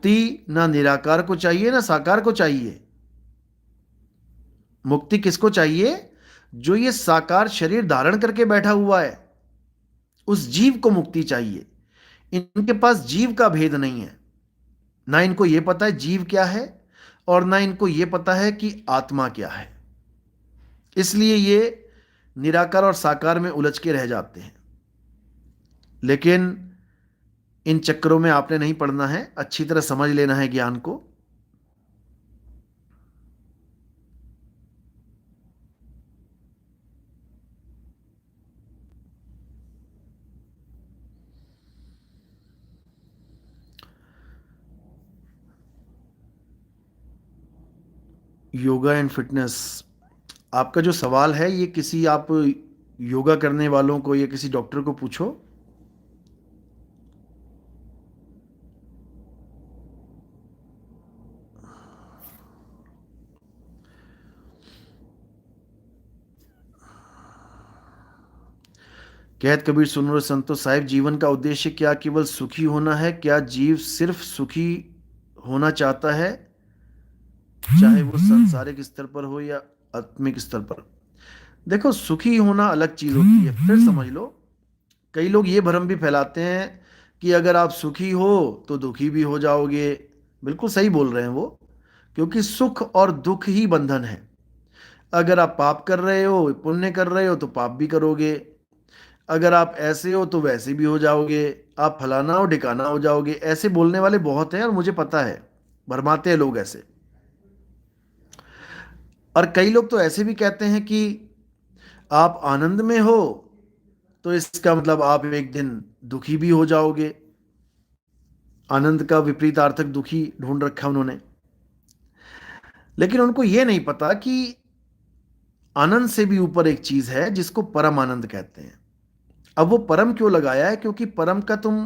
मुक्ति ना निराकार को चाहिए ना साकार को चाहिए। मुक्ति किसको चाहिए? जो ये साकार शरीर धारण करके बैठा हुआ है, उस जीव को मुक्ति चाहिए। इनके पास जीव का भेद नहीं है। ना इनको ये पता है जीव क्या है, और ना इनको ये पता है कि आत्मा क्या है। इसलिए ये निराकार और साकार में उलझ के रह जाते हैं। लेकिन इन चक्करों में आपने नहीं पड़ना है, अच्छी तरह समझ लेना है ज्ञान को। योगा एंड फिटनेस, आपका जो सवाल है ये किसी आप योगा करने वालों को या किसी डॉक्टर को पूछो। कहत कबीर सुनो रे संतो साहिब, जीवन का उद्देश्य क्या केवल सुखी होना है? क्या जीव सिर्फ सुखी होना चाहता है, चाहे वो सांसारिक स्तर पर हो या आत्मिक स्तर पर? देखो, सुखी होना अलग चीज होती है। फिर समझ लो, कई लोग ये भ्रम भी फैलाते हैं कि अगर आप सुखी हो तो दुखी भी हो जाओगे। बिल्कुल सही बोल रहे हैं वो, क्योंकि सुख और दुख ही बंधन है। अगर आप पाप कर रहे हो, पुण्य कर रहे हो, तो पाप भी करोगे। अगर आप ऐसे हो तो वैसे भी हो जाओगे। आप फलाना हो ढिकाना हो जाओगे। ऐसे बोलने वाले बहुत हैं और मुझे पता है, भरमाते हैं लोग ऐसे। और कई लोग तो ऐसे भी कहते हैं कि आप आनंद में हो तो इसका मतलब आप एक दिन दुखी भी हो जाओगे। आनंद का विपरीतार्थक दुखी ढूंढ रखा उन्होंने। लेकिन उनको यह नहीं पता कि आनंद से भी ऊपर एक चीज है जिसको परम आनंद कहते हैं। अब वो परम क्यों लगाया है? क्योंकि परम का तुम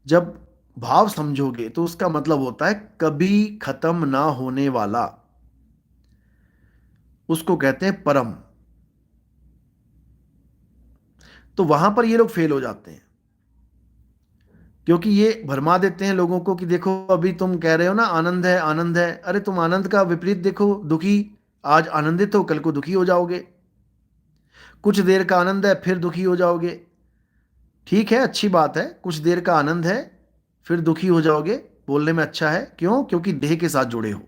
जब भाव समझोगे तो उसका मतलब होता है कभी खत्म ना होने वाला। उसको कहते हैं परम। तो वहां पर ये लोग फेल हो जाते हैं, क्योंकि ये भरमा देते हैं लोगों को कि देखो, अभी तुम कह रहे हो ना आनंद है आनंद है, अरे तुम आनंद का विपरीत देखो, दुखी। आज आनंदित हो, कल को दुखी हो जाओगे। कुछ देर का आनंद है, फिर दुखी हो जाओगे। ठीक है, अच्छी बात है, कुछ देर का आनंद है, फिर दुखी हो जाओगे। बोलने में अच्छा है। क्यों? क्योंकि देह के साथ जुड़े हो।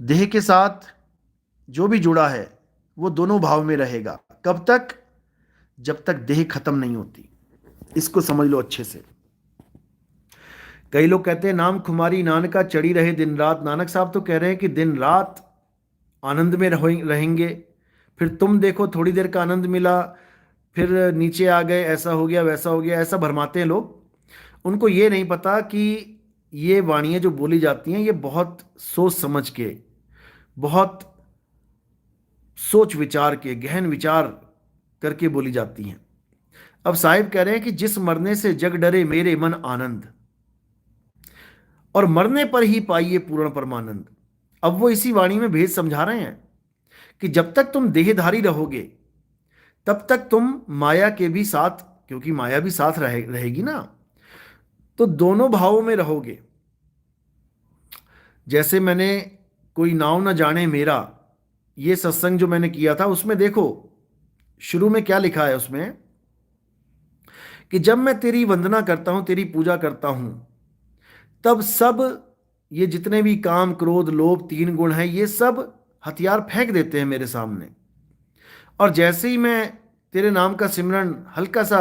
देह के साथ जो भी जुड़ा है वो दोनों भाव में रहेगा। कब तक? जब तक देह खत्म नहीं होती। इसको समझ लो अच्छे से। कई लोग कहते हैं नाम खुमारी नानका चढ़ी रहे दिन रात। नानक साहब तो कह रहे हैं कि दिन रात आनंद में रहेंगे। फिर तुम देखो, थोड़ी देर का आनंद मिला, फिर नीचे आ गए, ऐसा हो गया वैसा हो गया, ऐसा भरमाते हैं लोग। उनको ये नहीं पता कि ये वाणियाँ जो बोली जाती हैं ये बहुत सोच समझ के, बहुत सोच विचार के, गहन विचार करके बोली जाती हैं। अब साहिब कह रहे हैं कि जिस मरने से जग डरे मेरे मन आनंद, और मरने पर ही पाइए पूर्ण परमानंद। अब वो इसी वाणी में भेद समझा रहे हैं कि जब तक तुम देहधारी रहोगे तब तक तुम माया के भी साथ, क्योंकि माया भी साथ रहेगी ना, तो दोनों भावों में रहोगे। जैसे मैंने कोई नाव न जाने मेरा, ये सत्संग जो मैंने किया था उसमें देखो शुरू में क्या लिखा है उसमें, कि जब मैं तेरी वंदना करता हूं, तेरी पूजा करता हूं, तब सब ये जितने भी काम क्रोध लोभ तीन गुण हैं ये सब हथियार फेंक देते हैं मेरे सामने। और जैसे ही मैं तेरे नाम का सिमरन हल्का सा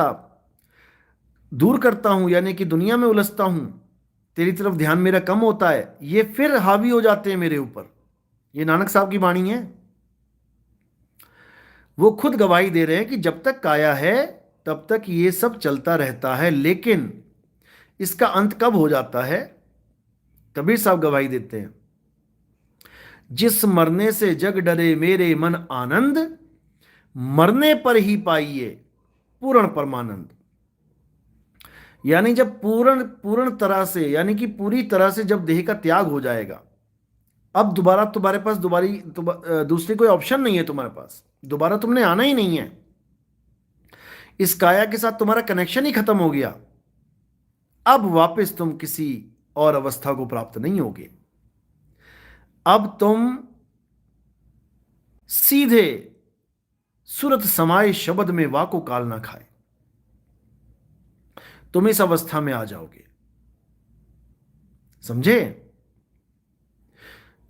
दूर करता हूं, यानी कि दुनिया में उलझता हूं, तेरी तरफ ध्यान मेरा कम होता है, ये फिर हावी हो जाते हैं मेरे ऊपर। ये नानक साहब की वाणी है। वो खुद गवाही दे रहे हैं कि जब तक काया है तब तक ये सब चलता रहता है, लेकिन इसका अंत कब हो जाता है? कबीर साहब गवाही देते हैं, जिस मरने से जग डरे मेरे मन आनंद, मरने पर ही पाइए पूर्ण परमानंद। यानी जब पूर्ण पूर्ण तरह से, यानी कि पूरी तरह से जब देह का त्याग हो जाएगा, अब दोबारा तुम्हारे पास दूसरी कोई ऑप्शन नहीं है। तुम्हारे पास दोबारा तुमने आना ही नहीं है। इस काया के साथ तुम्हारा कनेक्शन ही खत्म हो गया। अब वापस तुम किसी और अवस्था को प्राप्त नहीं होगे। अब तुम सीधे सुरत समाये शब्द में वाको काल ना खाए, तुम इस अवस्था में आ जाओगे। समझे?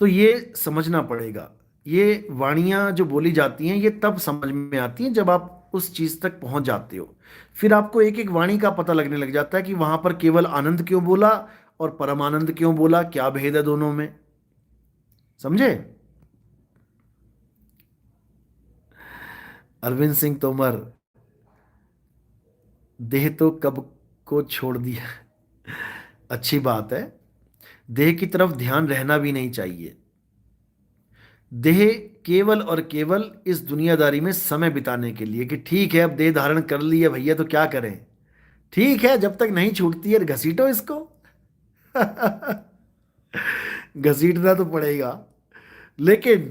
तो ये समझना पड़ेगा। ये वाणियां जो बोली जाती हैं ये तब समझ में आती हैं जब आप उस चीज तक पहुंच जाते हो। फिर आपको एक एक वाणी का पता लगने लग जाता है कि वहां पर केवल आनंद क्यों बोला और परमानंद क्यों बोला, क्या भेद है दोनों में। समझे? अरविंद सिंह तोमर, देह तो कब को छोड़ दिया। अच्छी बात है, देह की तरफ ध्यान रहना भी नहीं चाहिए। देह केवल और केवल इस दुनियादारी में समय बिताने के लिए कि ठीक है अब देह धारण कर लिया भैया तो क्या करें, ठीक है जब तक नहीं छूटती है घसीटो इसको। घसीटना तो पड़ेगा, लेकिन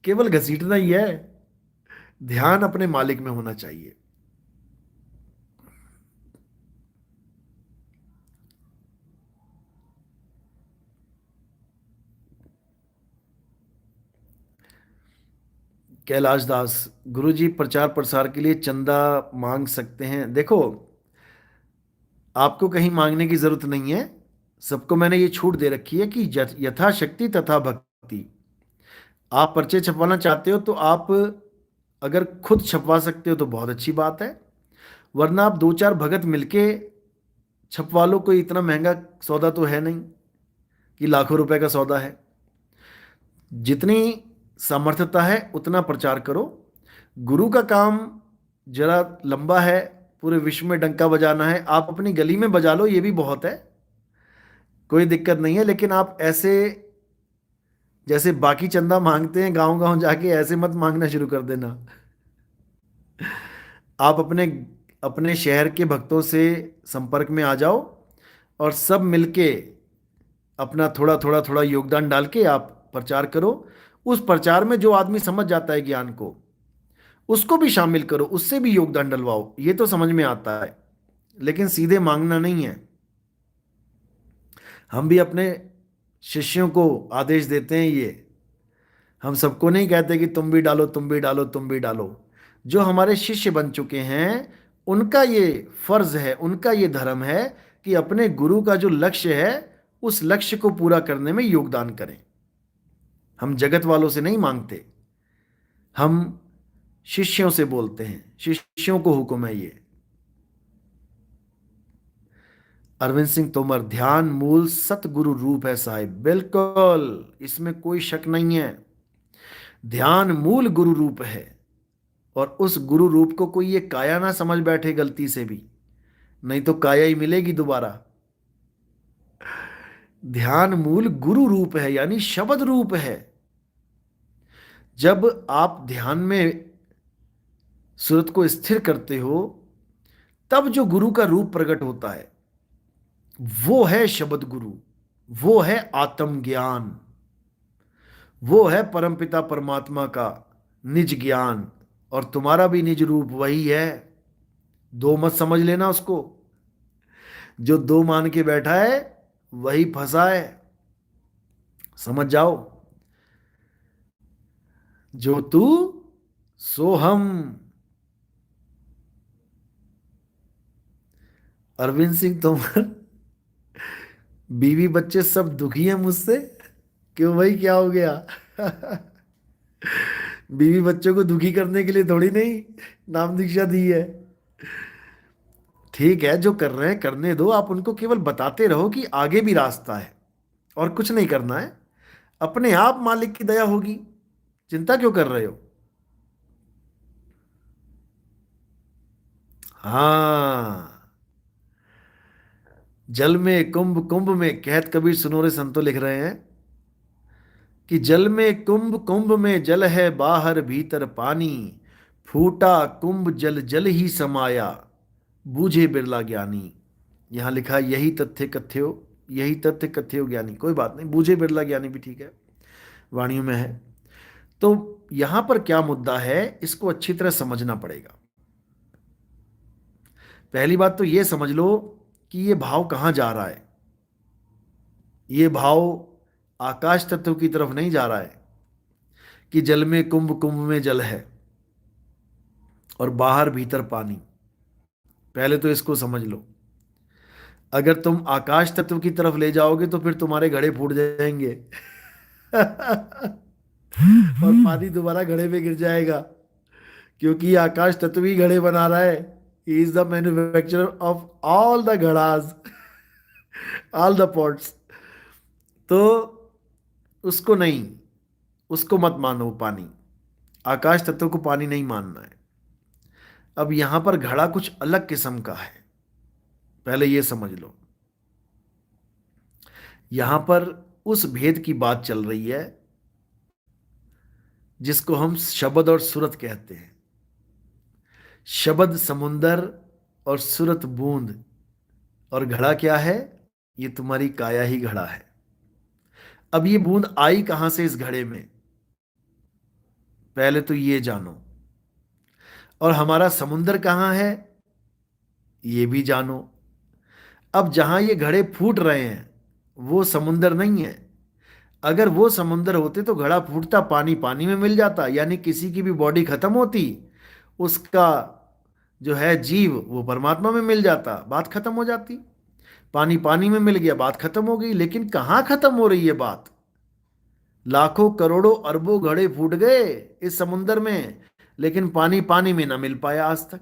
केवल घसीटना ही है, ध्यान अपने मालिक में होना चाहिए। कैलाश दास, गुरुजी प्रचार प्रसार के लिए चंदा मांग सकते हैं? देखो, आपको कहीं मांगने की जरूरत नहीं है। सबको मैंने ये छूट दे रखी है कि यथाशक्ति तथा भक्ति। आप पर्चे छपवाना चाहते हो तो आप अगर खुद छपवा सकते हो तो बहुत अच्छी बात है, वरना आप दो चार भगत मिलके छपवा लो। कोई इतना महंगा सौदा तो है नहीं कि लाखों रुपए का सौदा है। जितनी सामर्थ्यता है उतना प्रचार करो। गुरु का काम जरा लंबा है, पूरे विश्व में डंका बजाना है। आप अपनी गली में बजा लो, ये भी बहुत है, कोई दिक्कत नहीं है। लेकिन आप ऐसे जैसे बाकी चंदा मांगते हैं गांव गांव जाके, ऐसे मत मांगना शुरू कर देना। आप अपने अपने शहर के भक्तों से संपर्क में आ जाओ और सब मिलके अपना थोड़ा थोड़ा थोड़ा योगदान डाल के आप प्रचार करो। उस प्रचार में जो आदमी समझ जाता है ज्ञान को, उसको भी शामिल करो, उससे भी योगदान डलवाओ। ये तो समझ में आता है, लेकिन सीधे मांगना नहीं है। हम भी अपने शिष्यों को आदेश देते हैं ये, हम सबको नहीं कहते कि तुम भी डालो तुम भी डालो तुम भी डालो। जो हमारे शिष्य बन चुके हैं उनका ये फर्ज है, उनका ये धर्म है कि अपने गुरु का जो लक्ष्य है उस लक्ष्य को पूरा करने में योगदान करें। हम जगत वालों से नहीं मांगते, हम शिष्यों से बोलते हैं, शिष्यों को हुक्म है ये। अरविंद सिंह तोमर, ध्यान मूल सतगुरु रूप है साहिब, बिल्कुल इसमें कोई शक नहीं है। ध्यान मूल गुरु रूप है, और उस गुरु रूप को कोई ये काया ना समझ बैठे गलती से भी, नहीं तो काया ही मिलेगी दोबारा। ध्यान मूल गुरु रूप है, यानी शब्द रूप है। जब आप ध्यान में सूरत को स्थिर करते हो तब जो गुरु का रूप प्रकट होता है वो है शब्द गुरु, वो है आत्म ज्ञान, वो है परमपिता परमात्मा का निज ज्ञान। और तुम्हारा भी निज रूप वही है। दो मत समझ लेना उसको, जो दो मान के बैठा है वही फंसा है। समझ जाओ, जो तू सो हम। अरविंद सिंह तोमर, बीवी बच्चे सब दुखी हैं मुझसे। क्यों भाई, क्या हो गया? बीवी बच्चों को दुखी करने के लिए थोड़ी नहीं नाम दीक्षा दी है। ठीक है, जो कर रहे हैं करने दो, आप उनको केवल बताते रहो कि आगे भी रास्ता है और कुछ नहीं करना है। अपने आप मालिक की दया होगी, चिंता क्यों कर रहे हो? हाँ, जल में कुंभ कुंभ में, कहत कबीर सुनो रे संतो लिख रहे हैं कि जल में कुंभ कुंभ में जल है बाहर भीतर पानी, फूटा कुंभ जल जल ही समाया, बूझे बिरला ज्ञानी। यहां लिखा है, यही तथ्य कथ्यो, यही तथ्य कथ्यो ज्ञानी। कोई बात नहीं, बूझे बिरला ज्ञानी भी ठीक है, वाणियों में है। तो यहां पर क्या मुद्दा है, इसको अच्छी तरह समझना पड़ेगा। पहली बात तो यह समझ लो कि ये भाव कहां जा रहा है। ये भाव आकाश तत्व की तरफ नहीं जा रहा है कि जल में कुंभ, कुंभ में जल है और बाहर भीतर पानी। पहले तो इसको समझ लो। अगर तुम आकाश तत्व की तरफ ले जाओगे तो फिर तुम्हारे घड़े फूट जाएंगे और पानी दोबारा घड़े में गिर जाएगा, क्योंकि आकाश तत्व ही घड़े बना रहा है। He is the manufacturer of all the घड़ास, ऑल द पॉट्स। तो उसको नहीं, उसको मत मानो पानी। आकाश तत्व को पानी नहीं मानना है। अब यहां पर घड़ा कुछ अलग किस्म का है, पहले ये समझ लो। यहां पर उस भेद की बात चल रही है जिसको हम शब्द और सूरत कहते हैं। शब्द समुंदर और सूरत बूंद, और घड़ा क्या है? ये तुम्हारी काया ही घड़ा है। अब ये बूंद आई कहां से इस घड़े में, पहले तो ये जानो। और हमारा समुंदर कहां है, ये भी जानो। अब जहां ये घड़े फूट रहे हैं वो समुंदर नहीं है। अगर वो समुंदर होते तो घड़ा फूटता, पानी पानी में मिल जाता, यानी किसी की भी बॉडी खत्म होती, उसका जो है जीव वो परमात्मा में मिल जाता, बात खत्म हो जाती। पानी पानी में मिल गया, बात खत्म हो गई। लेकिन कहां खत्म हो रही है बात? लाखों करोड़ों अरबों घड़े फूट गए इस समुंदर में, लेकिन पानी पानी में ना मिल पाया आज तक।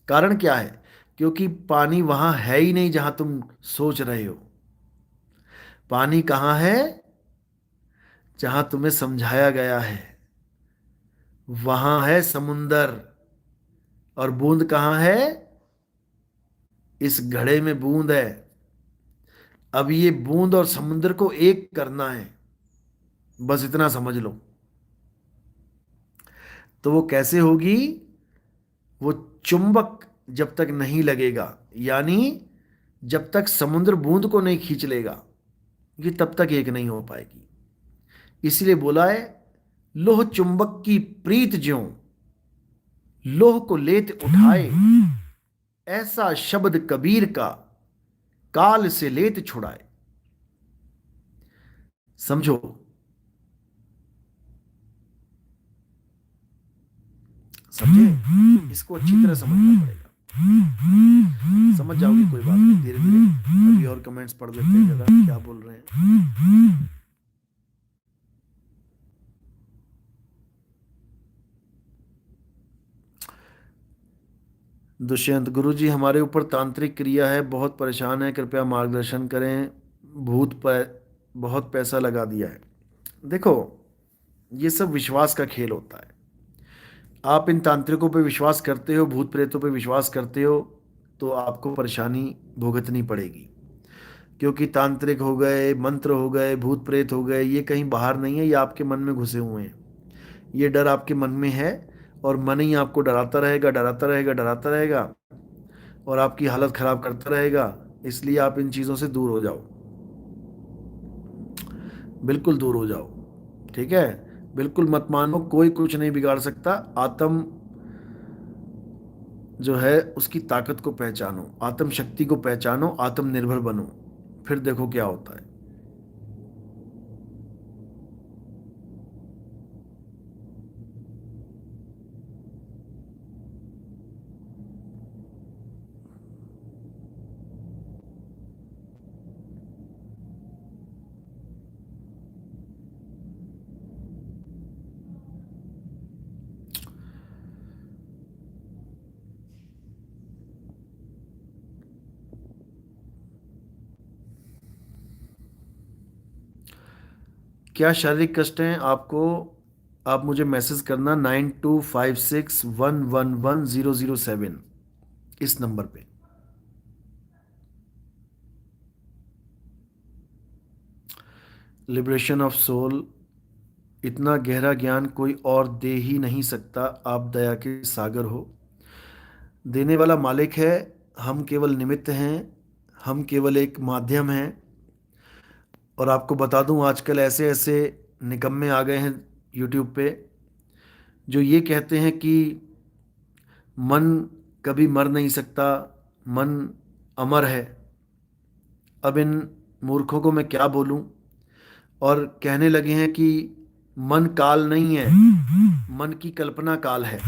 कारण क्या है? क्योंकि पानी वहां है ही नहीं जहां तुम सोच रहे हो। पानी कहां है? जहां तुम्हें समझाया गया है वहां है समुंदर। और बूंद कहां है? इस घड़े में बूंद है। अब ये बूंद और समुंदर को एक करना है, बस इतना समझ लो। तो वो कैसे होगी? वो चुंबक जब तक नहीं लगेगा, यानी जब तक समुद्र बूंद को नहीं खींच लेगा, ये तब तक एक नहीं हो पाएगी। इसीलिए बोला है, लोह चुंबक की प्रीत ज्यों लोह को लेत उठाए, ऐसा शब्द कबीर का काल से लेत छुड़ाए। समझो, समझे? इसको अच्छी तरह समझना पड़ेगा। समझ जाओगे, कोई बात नहीं, धीरे धीरे। अभी और कमेंट्स पढ़ लेते हैं जरा क्या बोल रहे हैं। दुष्यंत, गुरुजी हमारे ऊपर तांत्रिक क्रिया है, बहुत परेशान है, कृपया मार्गदर्शन करें। भूत पर बहुत पैसा लगा दिया है। देखो, ये सब विश्वास का खेल होता है। आप इन तांत्रिकों पे विश्वास करते हो, भूत प्रेतों पे विश्वास करते हो, तो आपको परेशानी भुगतनी पड़ेगी। क्योंकि तांत्रिक हो गए, मंत्र हो गए, भूत प्रेत हो गए, ये कहीं बाहर नहीं है, ये आपके मन में घुसे हुए हैं। ये डर आपके मन में है, और मन ही आपको डराता रहेगा, डराता रहेगा, डराता रहेगा, और आपकी हालत खराब करता रहेगा। इसलिए आप इन चीज़ों से दूर हो जाओ, बिल्कुल दूर हो जाओ। ठीक है? बिल्कुल मत मानो, कोई कुछ नहीं बिगाड़ सकता। आत्म जो है उसकी ताकत को पहचानो, आत्म शक्ति को पहचानो, आत्मनिर्भर बनो, फिर देखो क्या होता है। क्या शारीरिक कष्ट हैं आपको? आप मुझे मैसेज करना 9256111007 इस नंबर पे। लिबरेशन ऑफ सोल, इतना गहरा ज्ञान कोई और दे ही नहीं सकता। आप दया के सागर हो, देने वाला मालिक है, हम केवल निमित्त हैं, हम केवल एक माध्यम हैं। और आपको बता दूं, आजकल ऐसे ऐसे निकम्मे आ गए हैं यूट्यूब पे, जो ये कहते हैं कि मन कभी मर नहीं सकता, मन अमर है। अब इन मूर्खों को मैं क्या बोलूं। और कहने लगे हैं कि मन काल नहीं है, मन की कल्पना काल है।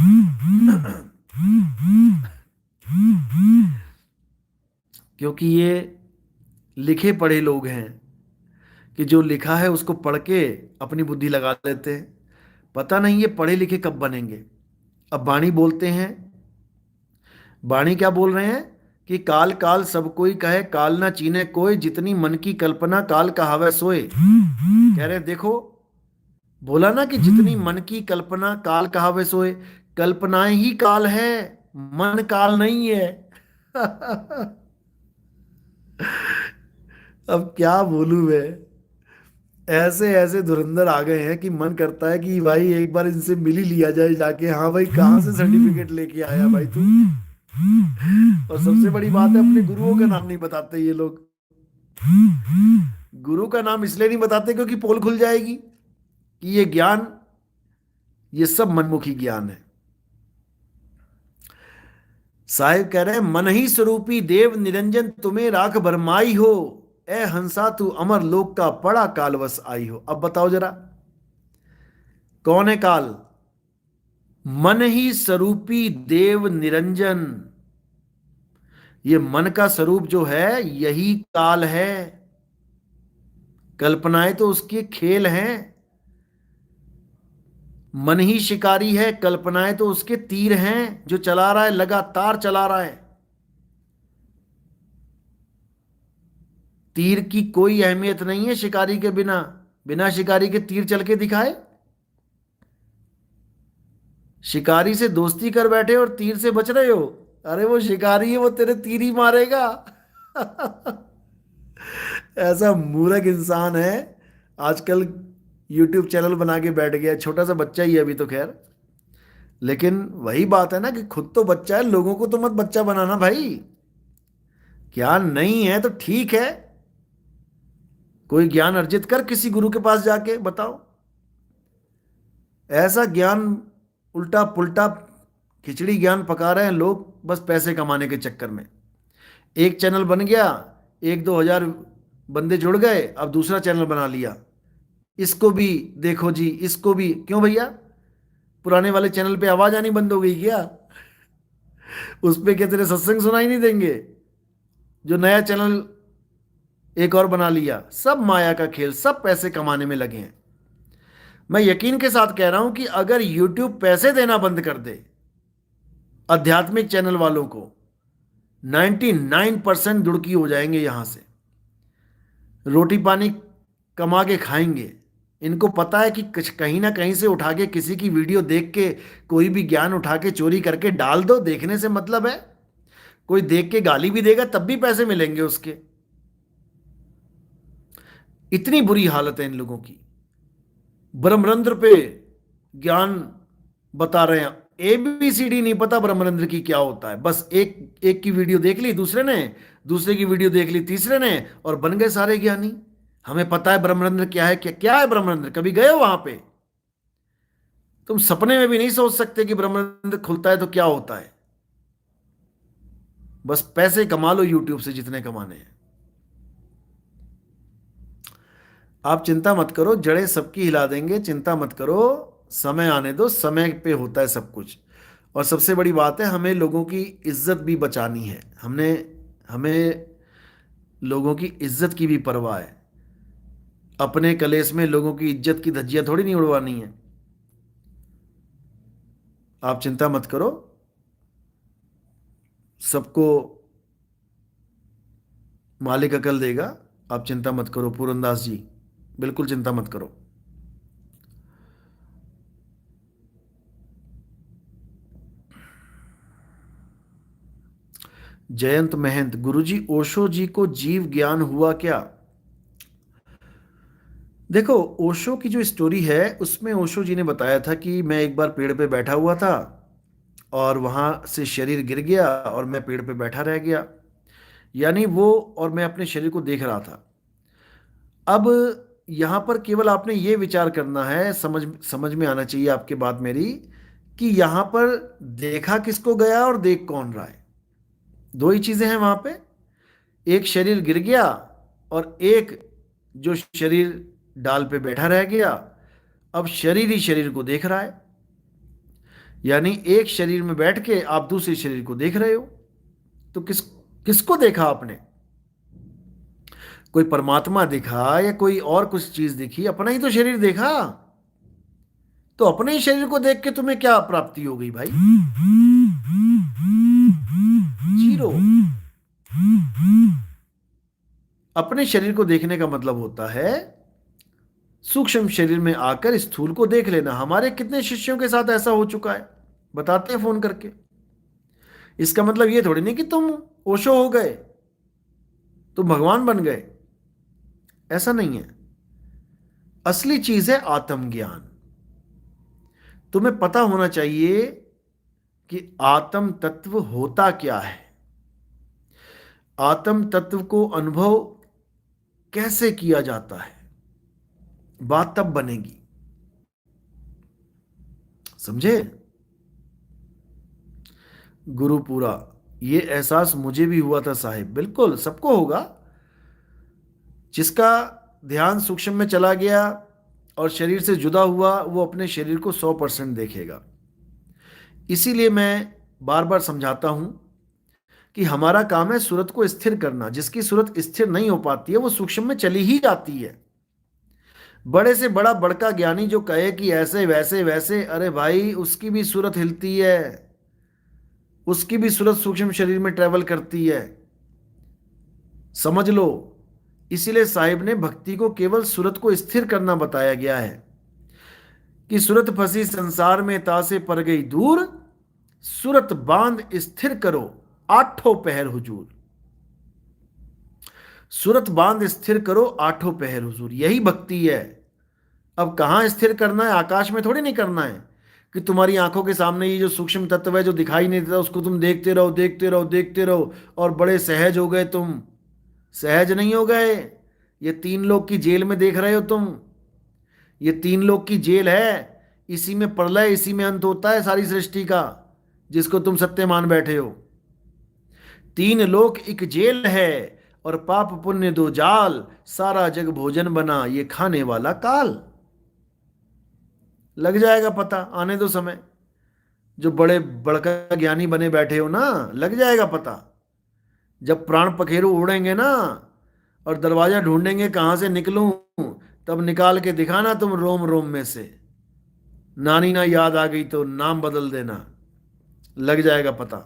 क्योंकि ये लिखे पढ़े लोग हैं कि जो लिखा है उसको पढ़ के अपनी बुद्धि लगा लेते हैं। पता नहीं ये पढ़े लिखे कब बनेंगे। अब वाणी बोलते हैं, वाणी क्या बोल रहे हैं कि काल काल सब कोई कहे, काल ना चीने कोई, जितनी मन की कल्पना काल कहावे सोए। कह रहे देखो, बोला ना कि जितनी मन की कल्पना काल कहावे सोए। कल्पनाएं ही काल है, मन काल नहीं है। अब क्या बोलूं मैं। ऐसे ऐसे धुरंधर आ गए हैं कि मन करता है कि भाई एक बार इनसे मिल ही लिया जाए जाके। हाँ भाई, कहाँ से सर्टिफिकेट लेके आया भाई तू। और सबसे बड़ी बात है, अपने गुरुओं का नाम नहीं बताते ये लोग। गुरु का नाम इसलिए नहीं बताते क्योंकि पोल खुल जाएगी कि ये ज्ञान, ये सब मनमुखी ज्ञान है। साहिब कह रहे हैं, मन ही स्वरूपी देव निरंजन तुम्हें राख भरमाई हो, ए हंसा तू अमर लोक का बड़ा कालवश आई हो। अब बताओ जरा, कौन है काल? मन ही स्वरूपी देव निरंजन। ये मन का स्वरूप जो है यही काल है। कल्पनाएं तो उसके खेल हैं। मन ही शिकारी है, कल्पनाएं तो उसके तीर हैं जो चला रहा है, लगातार चला रहा है। तीर की कोई अहमियत नहीं है शिकारी के बिना। बिना शिकारी के तीर चल के दिखाए? शिकारी से दोस्ती कर बैठे और तीर से बच रहे हो? अरे वो शिकारी है, वो तेरे तीर ही मारेगा। ऐसा मूर्ख इंसान है आजकल। यूट्यूब चैनल बना के बैठ गया, छोटा सा बच्चा ही है अभी तो खैर। लेकिन वही बात है ना कि खुद तो बच्चा है, लोगों को तो मत बच्चा बनाना भाई। ज्ञान नहीं है तो ठीक है, कोई ज्ञान अर्जित कर किसी गुरु के पास जाके, बताओ। ऐसा ज्ञान उल्टा पुल्टा खिचड़ी ज्ञान पका रहे हैं लोग बस पैसे कमाने के चक्कर में। एक चैनल बन गया, 1-2 हजार बंदे जुड़ गए, अब दूसरा चैनल बना लिया। इसको भी देखो जी, इसको भी। क्यों भैया, पुराने वाले चैनल पे आवाज आनी बंद हो गई क्या? उस पे क्या तेरे सत्संग सुनाई नहीं देंगे? जो नया चैनल एक और बना लिया। सब माया का खेल, सब पैसे कमाने में लगे हैं। मैं यकीन के साथ कह रहा हूं कि अगर YouTube पैसे देना बंद कर दे आध्यात्मिक चैनल वालों को, 99% दुड़की हो जाएंगे यहां से। रोटी पानी कमा के खाएंगे। इनको पता है कि कहीं ना कहीं से उठा के किसी की वीडियो देख के कोई भी ज्ञान उठा के चोरी करके डाल दो, देखने से मतलब है। कोई देख के गाली भी देगा तब भी पैसे मिलेंगे उसके। इतनी बुरी हालत है इन लोगों की। ब्रह्मरंध्र पे ज्ञान बता रहे हैं, ABCD नहीं पता ब्रह्मरंध्र की क्या होता है। बस एक एक की वीडियो देख ली दूसरे ने, दूसरे की वीडियो देख ली तीसरे ने, और बन गए सारे ज्ञानी। हमें पता है ब्रह्मरंध्र क्या है। क्या क्या है ब्रह्मरंध्र? कभी गए हो वहां पे? तुम सपने में भी नहीं सोच सकते कि ब्रह्मरंध्र खुलता है तो क्या होता है। बस पैसे कमा लो यूट्यूब से जितने कमाने हैं। आप चिंता मत करो, जड़ें सबकी हिला देंगे, चिंता मत करो। समय आने दो, समय पे होता है सब कुछ। और सबसे बड़ी बात है, हमें लोगों की इज्जत भी बचानी है। हमें लोगों की इज्जत की भी परवाह है। अपने कलेस में लोगों की इज्जत की धज्जियां थोड़ी नहीं उड़वानी है। आप चिंता मत करो, सबको मालिक अकल देगा। आप चिंता मत करो पूरनदास जी, बिल्कुल चिंता मत करो। जयंत महंत, गुरुजी ओशो जी को जीव ज्ञान हुआ क्या? देखो, ओशो की जो स्टोरी है उसमें ओशो जी ने बताया था कि मैं एक बार पेड़ पे बैठा हुआ था और वहां से शरीर गिर गया और मैं पेड़ पे बैठा रह गया। यानी वो, और मैं अपने शरीर को देख रहा था। अब यहां पर केवल आपने ये विचार करना है, समझ समझ में आना चाहिए आपके बात मेरी, कि यहां पर देखा किसको गया और देख कौन रहा है। दो ही चीजें हैं वहां पे। एक शरीर गिर गया, और एक जो शरीर डाल पे बैठा रह गया, अब शरीर ही शरीर को देख रहा है। यानी एक शरीर में बैठ के आप दूसरे शरीर को देख रहे हो। तो किसको देखा आपने? कोई परमात्मा दिखा या कोई और कुछ चीज दिखी? अपना ही तो शरीर देखा। तो अपने ही शरीर को देख के तुम्हें क्या प्राप्ति हो गई भाई? जीरो। अपने शरीर को देखने का मतलब होता है सूक्ष्म शरीर में आकर स्थूल को देख लेना। हमारे कितने शिष्यों के साथ ऐसा हो चुका है, बताते हैं फोन करके। इसका मतलब ये थोड़ी नहीं कि तुम ओशो हो गए, तुम भगवान बन गए, ऐसा नहीं है। असली चीज है आत्मज्ञान। तुम्हें पता होना चाहिए कि आत्म तत्व होता क्या है, आत्म तत्व को अनुभव कैसे किया जाता है, बात तब बनेगी। समझे? गुरुपुरा, ये एहसास मुझे भी हुआ था साहिब। बिल्कुल सबको होगा। जिसका ध्यान सूक्ष्म में चला गया और शरीर से जुदा हुआ, वो अपने शरीर को 100% देखेगा। इसीलिए मैं बार बार समझाता हूं कि हमारा काम है सूरत को स्थिर करना। जिसकी सूरत स्थिर नहीं हो पाती है वो सूक्ष्म में चली ही जाती है। बड़े से बड़ा बड़का ज्ञानी जो कहे कि ऐसे वैसे वैसे, अरे भाई उसकी भी सूरत हिलती है, उसकी भी सूरत सूक्ष्म शरीर में ट्रेवल करती है, समझ लो। इसीलिए साहिब ने भक्ति को केवल सूरत को स्थिर करना बताया गया है कि सूरत फंसी संसार में तासे पर गई दूर, सूरत बांध स्थिर करो आठों पहर हुजूर। सूरत बांध स्थिर करो आठों पहर हुजूर, यही भक्ति है। अब कहां स्थिर करना है? आकाश में थोड़ी नहीं करना है कि तुम्हारी आंखों के सामने ये जो सूक्ष्म तत्व है जो दिखाई नहीं देता उसको तुम देखते रहो देखते रहो देखते रहो और बड़े सहज हो गए तुम। सहज नहीं हो गए। ये तीन लोग की जेल में देख रहे हो तुम। ये तीन लोग की जेल है। इसी में प्रलय, इसी में अंत होता है सारी सृष्टि का, जिसको तुम सत्य मान बैठे हो। तीन लोक एक जेल है और पाप पुण्य दो जाल, सारा जग भोजन बना ये खाने वाला काल। लग जाएगा पता, आने दो समय। जो बड़े बड़का ज्ञानी बने बैठे हो ना, लग जाएगा पता। जब प्राण पखेरु उड़ेंगे ना और दरवाजा ढूंढेंगे कहां से निकलूं, तब निकाल के दिखाना तुम रोम रोम में से। नानी ना याद आ गई तो नाम बदल देना, लग जाएगा पता।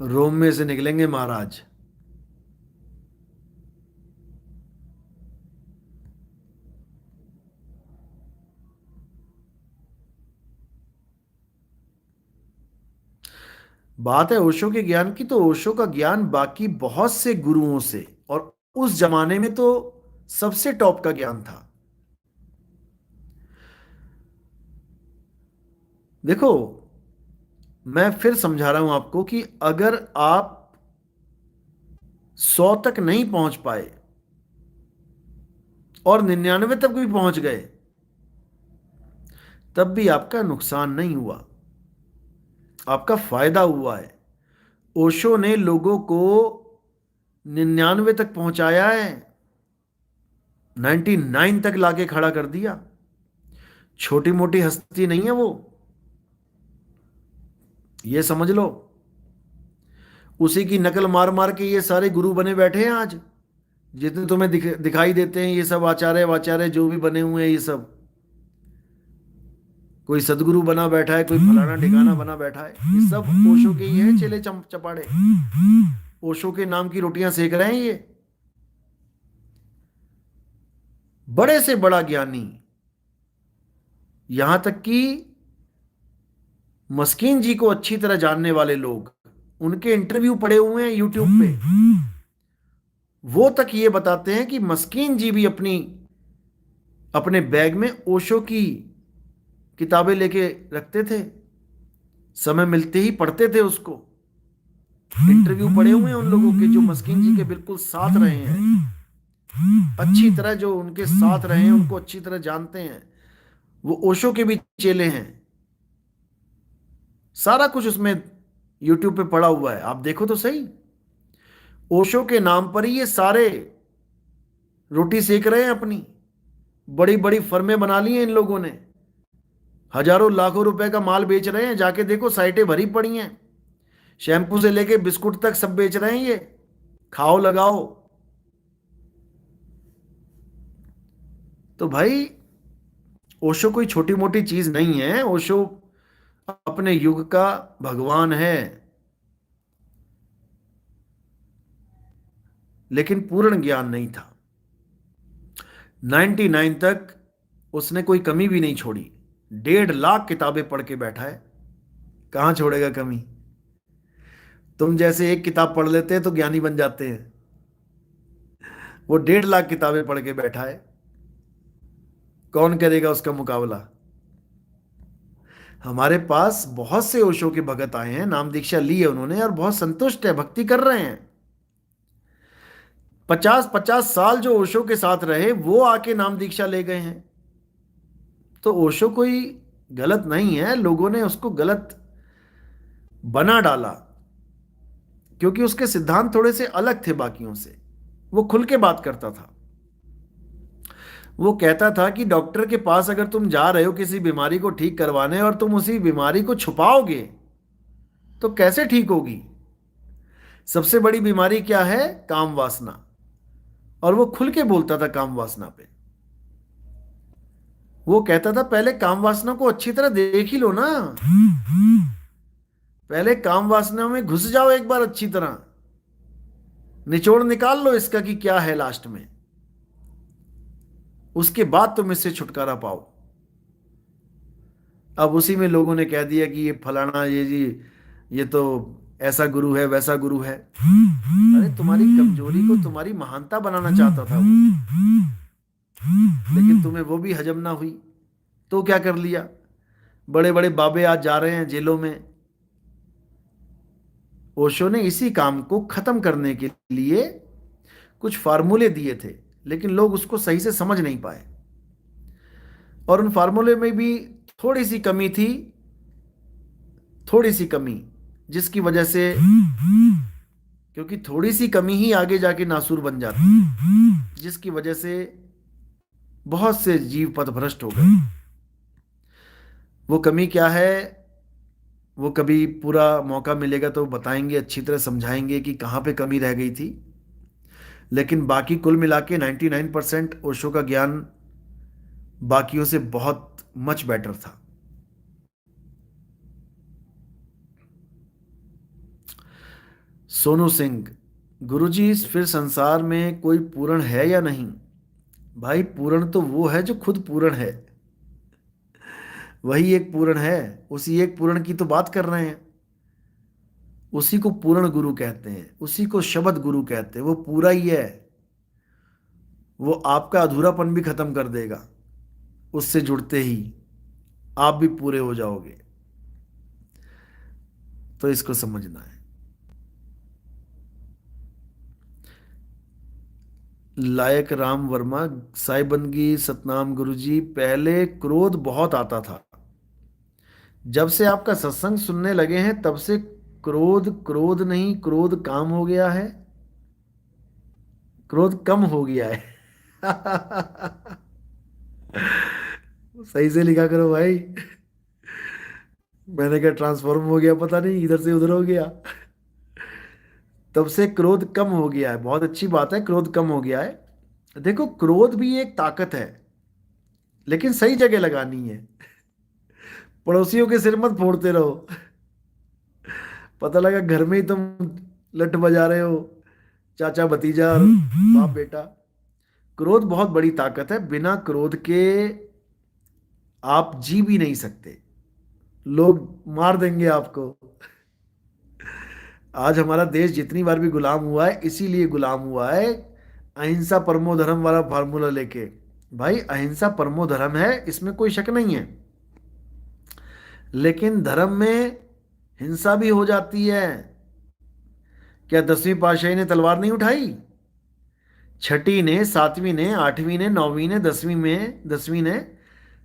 रोम में से निकलेंगे महाराज। बात है ओशो के ज्ञान की, तो ओशो का ज्ञान बाकी बहुत से गुरुओं से, और उस जमाने में तो सबसे टॉप का ज्ञान था। देखो, मैं फिर समझा रहा हूं आपको कि अगर आप 100 तक नहीं पहुंच पाए और 99 तक भी पहुंच गए, तब भी आपका नुकसान नहीं हुआ, आपका फायदा हुआ है। ओशो ने लोगों को 99 तक पहुंचाया है, 99 तक लाके खड़ा कर दिया। छोटी मोटी हस्ती नहीं है वो, ये समझ लो। उसी की नकल मार मार के ये सारे गुरु बने बैठे हैं आज। जितने तुम्हें दिखाई देते हैं ये सब आचार्य वाचार्य जो भी बने हुए हैं, ये सब कोई सदगुरु बना बैठा है, कोई फलाना ठिकाना बना बैठा है, ये सब ओशो के ही हैं चेले चपाड़े। ओशो के नाम की रोटियां सेक रहे हैं ये। बड़े से बड़ा ज्ञानी, यहां तक कि मस्कीन जी को अच्छी तरह जानने वाले लोग, उनके इंटरव्यू पड़े हुए हैं यूट्यूब पे। वो तक ये बताते हैं कि मस्कीन जी भी अपने बैग में ओशो की किताबें लेके रखते थे, समय मिलते ही पढ़ते थे उसको। इंटरव्यू पड़े हुए हैं उन लोगों के जो मस्कीन जी के बिल्कुल साथ रहे हैं, अच्छी तरह जो उनके साथ रहे हैं, उनको अच्छी तरह जानते हैं। वो ओशो के भी चेले हैं। सारा कुछ उसमें यूट्यूब पे पड़ा हुआ है, आप देखो तो सही। ओशो के नाम पर ही ये सारे रोटी सेक रहे हैं अपनी। बड़ी बड़ी फर्में बना ली हैं इन लोगों ने, हजारों लाखों रुपए का माल बेच रहे हैं। जाके देखो, साइटें भरी पड़ी हैं, शैम्पू से लेके बिस्कुट तक सब बेच रहे हैं ये। खाओ लगाओ। तो भाई, ओशो कोई छोटी मोटी चीज नहीं है। ओशो अपने युग का भगवान है, लेकिन पूर्ण ज्ञान नहीं था। 99 तक उसने कोई कमी भी नहीं छोड़ी। 1.5 लाख किताबें पढ़ के बैठा है, कहाँ छोड़ेगा कमी। तुम जैसे एक किताब पढ़ लेते हैं तो ज्ञानी बन जाते हैं, वो 1.5 लाख किताबें पढ़ के बैठा है। कौन करेगा उसका मुकाबला। हमारे पास बहुत से ओशो के भगत आए हैं, नाम दीक्षा ली है उन्होंने और बहुत संतुष्ट है, भक्ति कर रहे हैं। 50-50 साल जो ओशो के साथ रहे वो आके नाम दीक्षा ले गए हैं। तो ओशो कोई गलत नहीं है, लोगों ने उसको गलत बना डाला क्योंकि उसके सिद्धांत थोड़े से अलग थे बाकियों से। वो खुल के बात करता था। वो कहता था कि डॉक्टर के पास अगर तुम जा रहे हो किसी बीमारी को ठीक करवाने और तुम उसी बीमारी को छुपाओगे तो कैसे ठीक होगी। सबसे बड़ी बीमारी क्या है? काम वासना। और वो खुल के बोलता था काम वासना पे। वो कहता था पहले काम वासना को अच्छी तरह देख ही लो ना, पहले काम वासना में घुस जाओ एक बार अच्छी तरह, निचोड़ निकाल लो इसका कि क्या है लास्ट में, उसके बाद तुम इससे छुटकारा पाओ। अब उसी में लोगों ने कह दिया कि ये फलाना, ये जी, ये तो ऐसा गुरु है वैसा गुरु है। अरे तुम्हारी कमजोरी को तुम्हारी महानता बनाना चाहता था वो, लेकिन तुम्हें वो भी हजम ना हुई तो क्या कर लिया। बड़े बड़े बाबे आज जा रहे हैं जेलों में। ओशो ने इसी काम को खत्म करने के लिए कुछ फार्मूले दिए थे, लेकिन लोग उसको सही से समझ नहीं पाए। और उन फार्मूले में भी थोड़ी सी कमी थी, थोड़ी सी कमी, जिसकी वजह से, क्योंकि थोड़ी सी कमी ही आगे जाके नासूर बन जाती है, जिसकी वजह से बहुत से जीव पथभ्रष्ट हो गए। वो कमी क्या है, वो कभी पूरा मौका मिलेगा तो बताएंगे, अच्छी तरह समझाएंगे कि कहाँ पे कमी रह गई थी। लेकिन बाकी कुल मिला के 99% ओशो का ज्ञान बाकियों से बहुत मच बेटर था। सोनू सिंह, गुरुजी फिर संसार में कोई पूर्ण है या नहीं? भाई पूर्ण तो वो है जो खुद पूर्ण है, वही एक पूर्ण है। उसी एक पूर्ण की तो बात कर रहे हैं। उसी को पूर्ण गुरु कहते हैं, उसी को शब्द गुरु कहते हैं। वो पूरा ही है, वो आपका अधूरापन भी खत्म कर देगा। उससे जुड़ते ही आप भी पूरे हो जाओगे। तो इसको समझना है। लायक राम वर्मा, साहिबंदगी सतनाम गुरुजी, पहले क्रोध बहुत आता था, जब से आपका सत्संग सुनने लगे हैं तब से क्रोध, क्रोध नहीं, क्रोध काम हो गया है, क्रोध कम हो गया है। सही से लिखा करो भाई। मैंने क्या ट्रांसफॉर्म हो गया, पता नहीं इधर से उधर हो गया। तब से क्रोध कम हो गया है, बहुत अच्छी बात है, क्रोध कम हो गया है। देखो, क्रोध भी एक ताकत है, लेकिन सही जगह लगानी है। पड़ोसियों के सिर मत फोड़ते रहो। पता लगा घर में ही तुम लठ बजा रहे हो, चाचा भतीजा और बाप बेटा। क्रोध बहुत बड़ी ताकत है, बिना क्रोध के आप जी भी नहीं सकते, लोग मार देंगे आपको। आज हमारा देश जितनी बार भी गुलाम हुआ है, इसीलिए गुलाम हुआ है अहिंसा परमो धर्म वाला फार्मूला लेके। भाई अहिंसा परमो धर्म है, इसमें कोई शक नहीं है, लेकिन धर्म में हिंसा भी हो जाती है। क्या 10वीं पातशाही ने तलवार नहीं उठाई? छठी ने, 7वीं ने, 8वीं ने, 9वीं ने, 10वीं ने,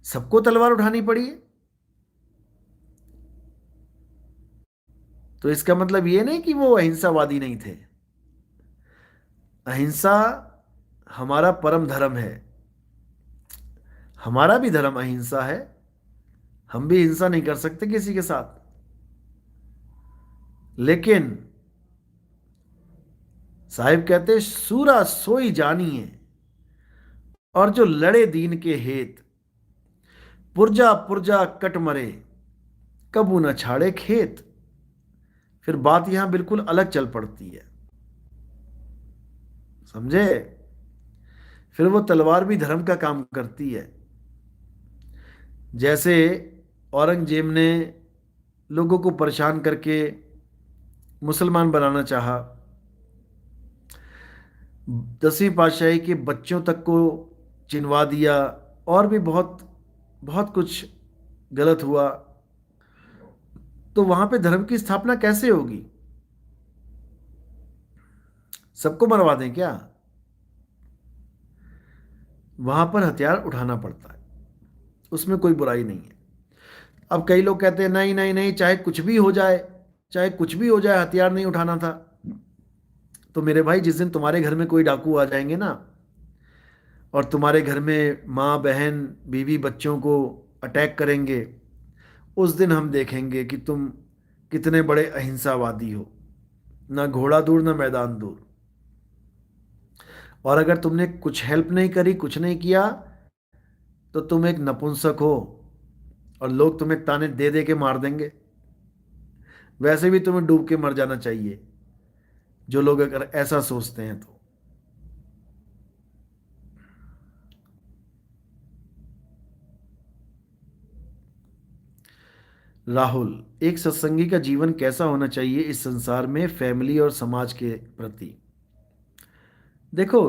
सबको तलवार उठानी पड़ी है। तो इसका मतलब ये नहीं कि वो अहिंसावादी नहीं थे। अहिंसा हमारा परम धर्म है, हमारा भी धर्म अहिंसा है, हम भी हिंसा नहीं कर सकते किसी के साथ। लेकिन साहिब कहते सूरा सोई जानिए, और जो लड़े दीन के हेत, पुरजा पुरजा कट मरे, कबू न छाड़े खेत। फिर बात यहां बिल्कुल अलग चल पड़ती है, समझे? फिर वो तलवार भी धर्म का काम करती है। जैसे औरंगजेब ने लोगों को परेशान करके मुसलमान बनाना चाहा, 10वीं पातशाही के बच्चों तक को चिनवा दिया, और भी बहुत बहुत कुछ गलत हुआ। तो वहां पे धर्म की स्थापना कैसे होगी? सबको मरवा दें क्या? वहां पर हथियार उठाना पड़ता है, उसमें कोई बुराई नहीं है। अब कई लोग कहते हैं नहीं नहीं नहीं, चाहे कुछ भी हो जाए, चाहे कुछ भी हो जाए, हथियार नहीं उठाना था। तो मेरे भाई, जिस दिन तुम्हारे घर में कोई डाकू आ जाएंगे ना, और तुम्हारे घर में माँ बहन बीवी बच्चों को अटैक करेंगे, उस दिन हम देखेंगे कि तुम कितने बड़े अहिंसावादी हो। ना घोड़ा दूर ना मैदान दूर। और अगर तुमने कुछ हेल्प नहीं करी, कुछ नहीं किया, तो तुम एक नपुंसक हो, और लोग तुम्हें ताने दे दे के मार देंगे। वैसे भी तुम्हें डूब के मर जाना चाहिए, जो लोग अगर ऐसा सोचते हैं तो। राहुल, एक सत्संगी का जीवन कैसा होना चाहिए इस संसार में, फैमिली और समाज के प्रति? देखो,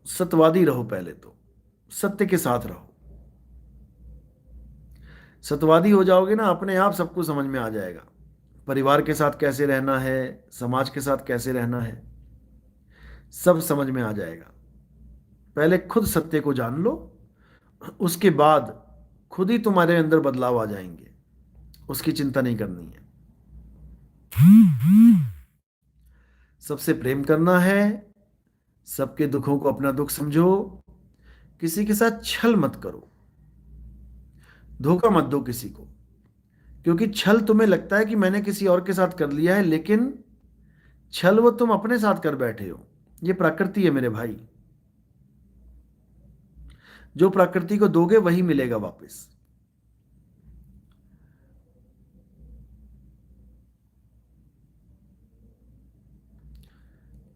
सत्यवादी रहो, पहले तो सत्य के साथ रहो। सत्यवादी हो जाओगे ना, अपने आप सबको समझ में आ जाएगा, परिवार के साथ कैसे रहना है, समाज के साथ कैसे रहना है, सब समझ में आ जाएगा। पहले खुद सत्य को जान लो, उसके बाद खुद ही तुम्हारे अंदर बदलाव आ जाएंगे, उसकी चिंता नहीं करनी है। सबसे प्रेम करना है, सबके दुखों को अपना दुख समझो, किसी के साथ छल मत करो, धोखा मत दो किसी को। क्योंकि छल तुम्हें लगता है कि मैंने किसी और के साथ कर लिया है, लेकिन छल वो तुम अपने साथ कर बैठे हो। ये प्रकृति है मेरे भाई, जो प्रकृति को दोगे वही मिलेगा वापस।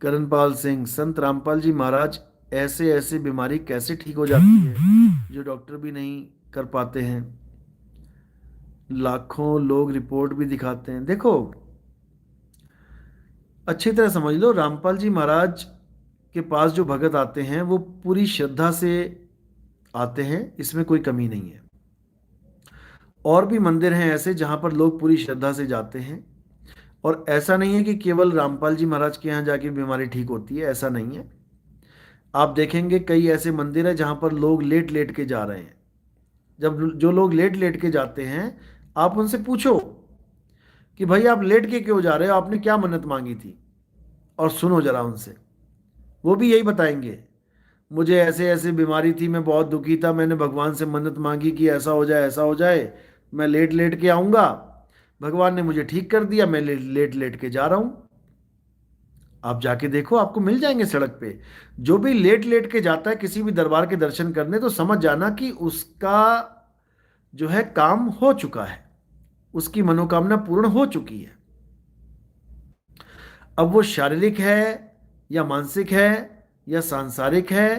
करणपाल सिंह, संत रामपाल जी महाराज, ऐसे ऐसे बीमारी कैसे ठीक हो जाती है जो डॉक्टर भी नहीं कर पाते हैं? लाखों लोग रिपोर्ट भी दिखाते हैं। देखो, अच्छी तरह समझ लो, रामपाल जी महाराज के पास जो भगत आते हैं वो पूरी श्रद्धा से आते हैं, इसमें कोई कमी नहीं है। और भी मंदिर हैं ऐसे जहां पर लोग पूरी श्रद्धा से जाते हैं। और ऐसा नहीं है कि केवल रामपाल जी महाराज के यहाँ जाके बीमारी ठीक होती है, ऐसा नहीं है। आप देखेंगे कई ऐसे मंदिर हैं जहां पर लोग लेट लेट के जा रहे हैं। जब जो लोग लेट लेट के जाते हैं, आप उनसे पूछो कि भाई आप लेट के क्यों जा रहे हो, आपने क्या मन्नत मांगी थी, और सुनो जरा उनसे, वो भी यही बताएंगे, मुझे ऐसे ऐसे बीमारी थी, मैं बहुत दुखी था, मैंने भगवान से मन्नत मांगी कि ऐसा हो जाए ऐसा हो जाए, मैं लेट लेट के आऊँगा, भगवान ने मुझे ठीक कर दिया, मैं लेट लेट के जा रहा हूँ। आप जाके देखो, आपको मिल जाएंगे सड़क पे। जो भी लेट लेट के जाता है किसी भी दरबार के दर्शन करने, तो समझ जाना कि उसका जो है काम हो चुका है, उसकी मनोकामना पूर्ण हो चुकी है। अब वो शारीरिक है या मानसिक है या सांसारिक है,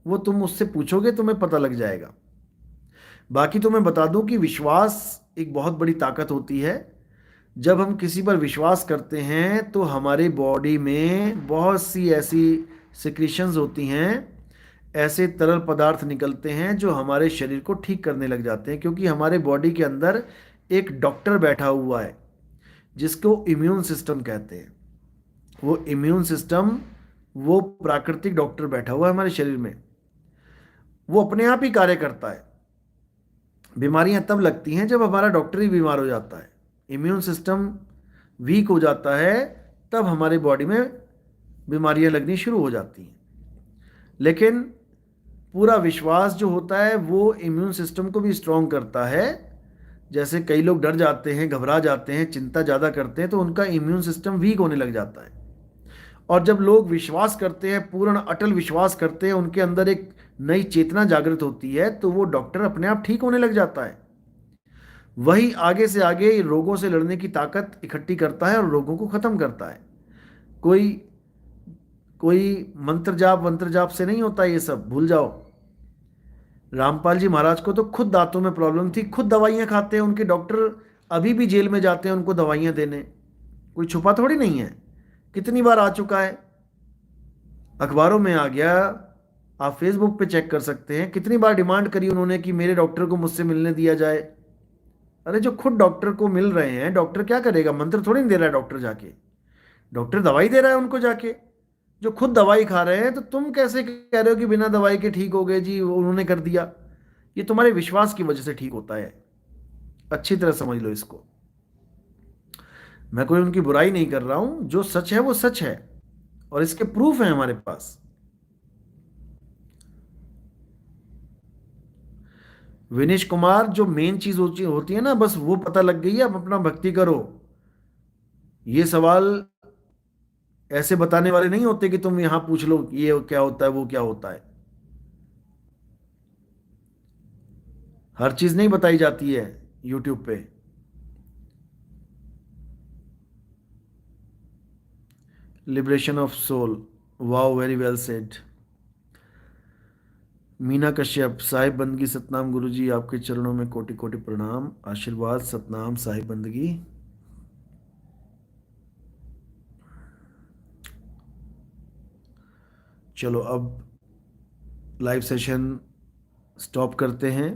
वो तुम उससे पूछोगे, तुम्हें पता लग जाएगा। बाकी तो मैं बता दूं कि विश्वास एक बहुत बड़ी ताकत होती है। जब हम किसी पर विश्वास करते हैं तो हमारी बॉडी में बहुत सी ऐसी सिक्रीशंस होती हैं, ऐसे तरल पदार्थ निकलते हैं जो हमारे शरीर को ठीक करने लग जाते हैं। क्योंकि हमारे बॉडी के अंदर एक डॉक्टर बैठा हुआ है जिसको इम्यून सिस्टम कहते हैं। वो इम्यून सिस्टम, वो प्राकृतिक डॉक्टर बैठा हुआ है हमारे शरीर में, वो अपने आप ही कार्य करता है। बीमारियां तब लगती हैं जब हमारा डॉक्टर ही बीमार हो जाता है, इम्यून सिस्टम वीक हो जाता है, तब हमारी बॉडी में बीमारियां लगनी शुरू हो जाती हैं। लेकिन पूरा विश्वास जो होता है वो इम्यून सिस्टम को भी स्ट्रांग करता है। जैसे कई लोग डर जाते हैं, घबरा जाते हैं, चिंता ज़्यादा करते हैं, तो उनका इम्यून सिस्टम वीक होने लग जाता है। और जब लोग विश्वास करते हैं, पूर्ण अटल विश्वास करते हैं, उनके अंदर एक नई चेतना जागृत होती है, तो वो डॉक्टर अपने आप ठीक होने लग जाता है। वही आगे से आगे रोगों से लड़ने की ताकत इकट्ठी करता है और रोगों को खत्म करता है। कोई कोई मंत्र जाप से नहीं होता, ये सब भूल जाओ। रामपाल जी महाराज को तो खुद दांतों में प्रॉब्लम थी, खुद दवाइयां खाते हैं, उनके डॉक्टर अभी भी जेल में जाते हैं उनको दवाइयां देने। कोई छुपा थोड़ी नहीं है, कितनी बार आ चुका है, अखबारों में आ गया, आप फेसबुक पे चेक कर सकते हैं, कितनी बार डिमांड करी उन्होंने कि मेरे डॉक्टर को मुझसे मिलने दिया जाए। अरे जो खुद डॉक्टर को मिल रहे हैं, डॉक्टर क्या करेगा, मंत्र थोड़ी नहीं दे रहा है डॉक्टर जाके, डॉक्टर दवाई दे रहा है उनको जाके। जो खुद दवाई खा रहे हैं, तो तुम कैसे कह रहे हो कि बिना दवाई के ठीक हो गए जी, उन्होंने कर दिया। ये तुम्हारे विश्वास की वजह से ठीक होता है, अच्छी तरह समझ लो इसको। मैं कोई उनकी बुराई नहीं कर रहा हूं, जो सच है वो सच है, और इसके प्रूफ है हमारे पास। विनेश कुमार, जो मेन चीज होती है ना, बस वो पता लग गई है, अब अपना भक्ति करो। ये सवाल ऐसे बताने वाले नहीं होते कि तुम यहां पूछ लो ये क्या होता है वो क्या होता है। हर चीज नहीं बताई जाती है यूट्यूब पे। Liberation of soul, wow, very well said. Meena Kashyap, Sahib Bandagi Satnam गुरुजी, आपके चरणों में कोटि कोटि प्रणाम, आशीर्वाद सतनाम साहिब बंदगी। चलो अब लाइव सेशन स्टॉप करते हैं,